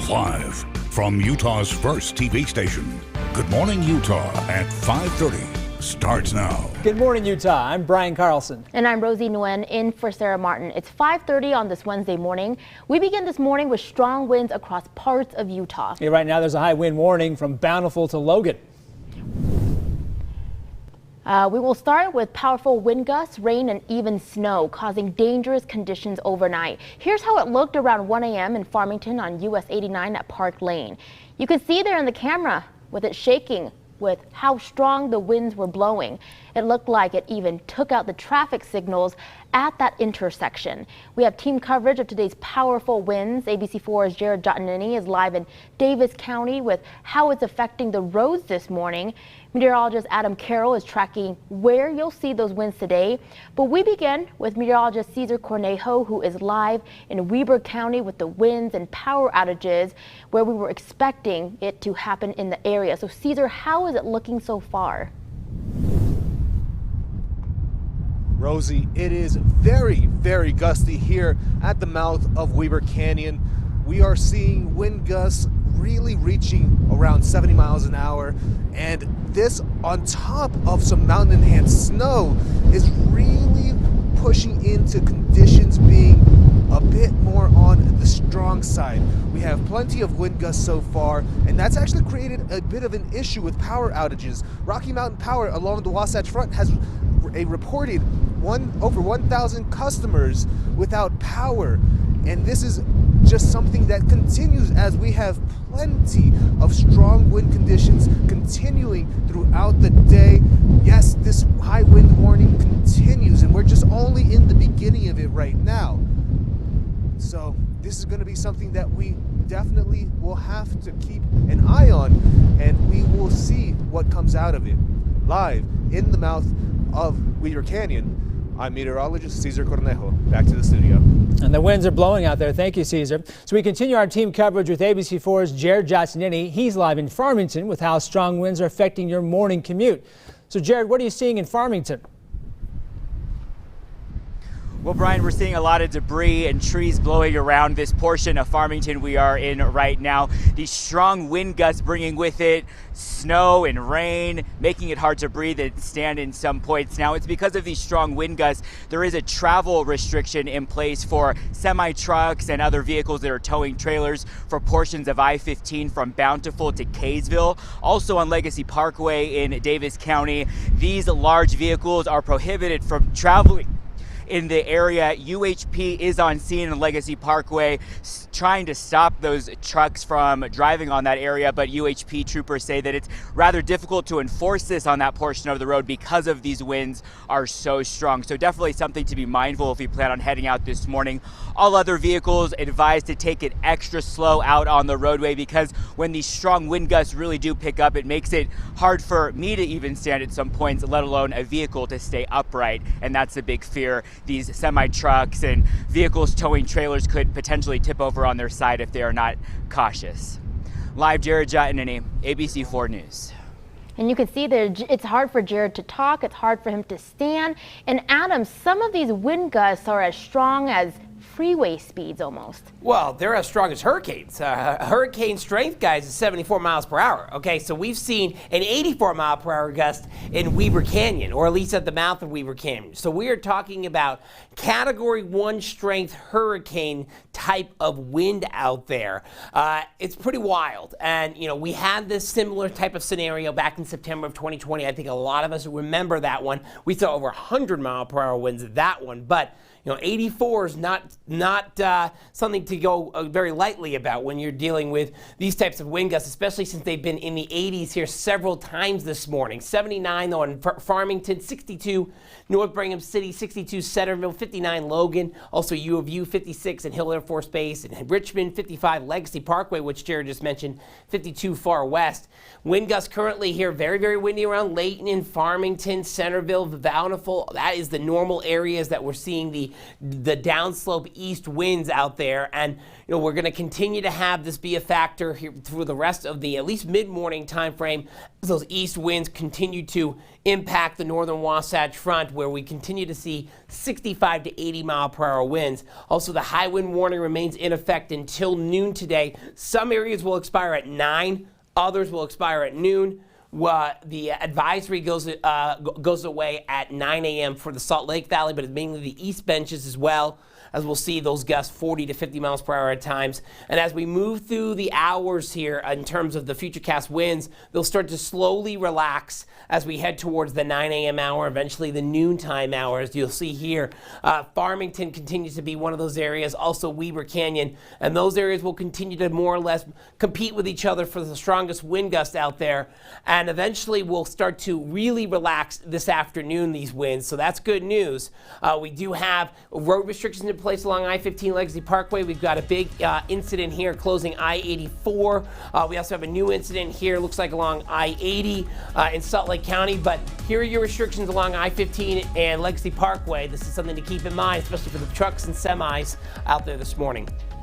Live from Utah's first TV station, Good Morning Utah at 5:30 starts now. Good morning, Utah. I'm Brian Carlson. And I'm Rosie Nguyen in for Sarah Martin. It's 5:30 on this Wednesday morning. We begin this morning with strong winds across parts of Utah. Yeah, right now there's a high wind warning from Bountiful to Logan. We will start with powerful wind gusts, rain, and even snow, causing dangerous conditions overnight. Here's how it looked around 1 a.m. in Farmington on US 89 at Park Lane. You can see there in the camera with it shaking with how strong the winds were blowing. It looked like it even took out the traffic signals at that intersection. We have team coverage of today's powerful winds. ABC4's Jared Jotnini is live in Davis County with how it's affecting the roads this morning. Meteorologist Adam Carroll is tracking where you'll see those winds today. But we begin with meteorologist Cesar Cornejo, who is live in Weber County with the winds and power outages where we were expecting it to happen in the area. So Cesar, how is it looking so far? Rosie, it is very, very gusty here at the mouth of Weber Canyon. We are seeing wind gusts really reaching around 70 miles an hour, and this on top of some mountain enhanced snow is really pushing into conditions being a bit more on the strong side. We have plenty of wind gusts so far, and that's actually created a bit of an issue with power outages. Rocky Mountain Power along the Wasatch Front has reported over 1,000 customers without power, and this is just something that continues as we have plenty of strong wind conditions continuing throughout the day. Yes, this high wind warning continues, and we're just only in the beginning of it right now. So this is going to be something that we definitely will have to keep an eye on, and we will see what comes out of it. Live in the mouth of Weber Canyon, I'm meteorologist Cesar Cornejo. Back to the studio. And the winds are blowing out there. Thank you, Cesar. So we continue our team coverage with ABC4's Jared Jotnini. He's live in Farmington with how strong winds are affecting your morning commute. So Jared, what are you seeing in Farmington? Well, Brian, we're seeing a lot of debris and trees blowing around this portion of Farmington we are in right now. These strong wind gusts bringing with it snow and rain, making it hard to breathe and stand in some points. Now, it's because of these strong wind gusts, there is a travel restriction in place for semi-trucks and other vehicles that are towing trailers for portions of I-15 from Bountiful to Kaysville. Also on Legacy Parkway in Davis County, these large vehicles are prohibited from traveling in the area. UHP is on scene in Legacy Parkway trying to stop those trucks from driving on that area, but UHP troopers say that it's rather difficult to enforce this on that portion of the road because of these winds are so strong. So definitely something to be mindful if you plan on heading out this morning. All other vehicles advised to take it extra slow out on the roadway because when these strong wind gusts really do pick up, it makes it hard for me to even stand at some points, let alone a vehicle to stay upright. And that's a big fear. These semi-trucks and vehicles towing trailers could potentially tip over on their side if they are not cautious. Live, Jared Jotnini, ABC4 News. And you can see that it's hard for Jared to talk. It's hard for him to stand. And Adam, some of these wind gusts are as strong as freeway speeds almost. Well, they're as strong as hurricanes. Hurricane strength, guys, is 74 miles per hour. Okay, so we've seen an 84 mile per hour gust in Weber Canyon, or at least at the mouth of Weber Canyon. So we are talking about Category 1 strength hurricane type of wind out there. It's pretty wild. And, you know, we had this similar type of scenario back in September of 2020. I think a lot of us remember that one. We saw over 100 mile per hour winds at that one. But you know, 84 is not something to go very lightly about when you're dealing with these types of wind gusts, especially since they've been in the 80s here several times this morning. 79 though in Farmington, 62 North Brigham City, 62 Centerville, 59 Logan, also U of U, 56 in Hill Air Force Base, and Richmond, 55 Legacy Parkway, which Jared just mentioned, 52 Far West. Wind gusts currently here, very, very windy around Layton and Farmington, Centerville, Bountiful. That is the normal areas that we're seeing the the downslope east winds out there. And we're going to continue to have this be a factor here through the rest of the at least mid-morning time frame as those east winds continue to impact the northern Wasatch Front, where we continue to see 65 to 80 mile per hour winds. Also, the high wind warning remains in effect until noon today. Some areas will expire at 9, others will expire at noon. The advisory goes away at 9 a.m. for the Salt Lake Valley, but it's mainly the east benches as well, as we'll see those gusts 40 to 50 miles per hour at times. And as we move through the hours here in terms of the futurecast winds, they'll start to slowly relax as we head towards the 9 a.m. hour, eventually the noontime hour, as you'll see here. Farmington continues to be one of those areas, also Weber Canyon, and those areas will continue to more or less compete with each other for the strongest wind gusts out there. And eventually we'll start to really relax this afternoon, these winds, so that's good news. We do have road restrictions in place along I-15 Legacy Parkway. We've got a big incident here closing I-84. We also have a new incident here, looks like along I-80 in Salt Lake County, but here are your restrictions along I-15 and Legacy Parkway. This is something to keep in mind, especially for the trucks and semis out there this morning.